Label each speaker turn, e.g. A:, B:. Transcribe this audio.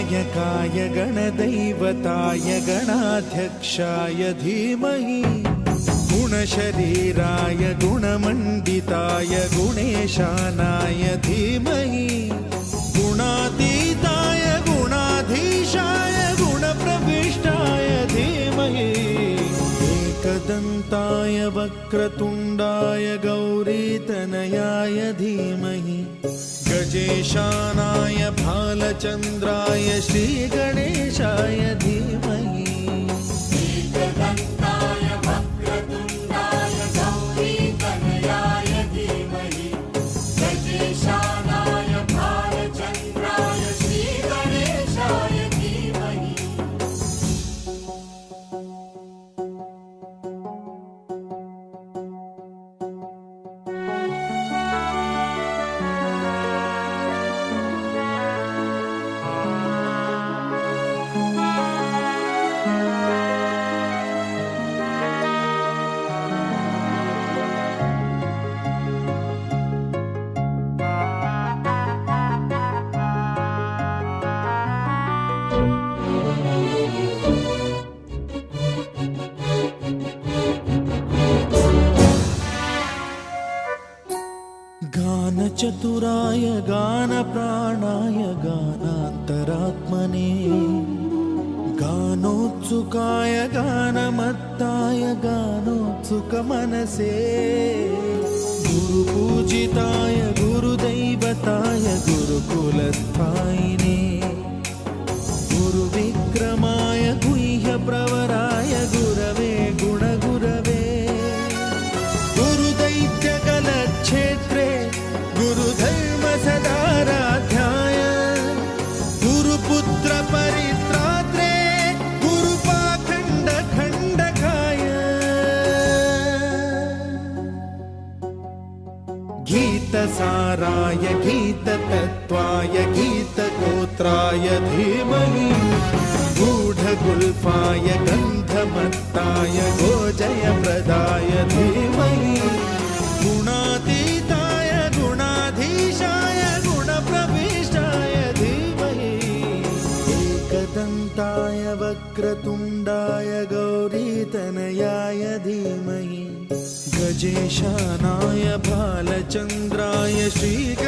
A: गणनायकाय गणदैवताय गणाध्यक्षाय धीमहि गुणशरीराय गुणमण्डिताय गुणेशानाय धीमहि गुणातीताय गुणाधीशाय गुणप्रविष्टाय धीमहि एकदन्ताय वक्रतुण्डाय गौरीतनयाय धीमहि गजेशानाय भालचन्द्राय श्रीगणेशाय धीमहि
B: एकदन्ताय वक्रतुण्डाय गौरीतनयाय धीमहि गजेशानाय भालचन्द्राय श्रीगणेशाय धीमहि
A: गानचतुराय गानप्राणाय गानान्तरात्मने गानोत्सुकाय गानमत्ताय गानोत्सुकमनसे गुरुपूजिताय गुरुदैवताय गुरुकुलस्थायिने गुरुविक्रमाय गुह्यप्रवराय गुरवे गुणगुरवे गुरुदैत्यकलक्षेत्रे गुरुधर्मसदाराध्याय गुरुपुत्र परित्रात्रे गुरुपाखण्डखण्डकाय गीतसाराय गीततत्त्वाय गीतगोत्राय धीमहि गूढगुल्फाय गन्धमत्ताय गोजयप्रदाय धीमहि गुणातीताय गुणाधीशाय गुणप्रविष्टाय धीमहि एकदन्ताय वक्रतुण्डाय गौरीतनयाय धीमहि गजेशानाय भालचन्द्राय श्रीगणेशाय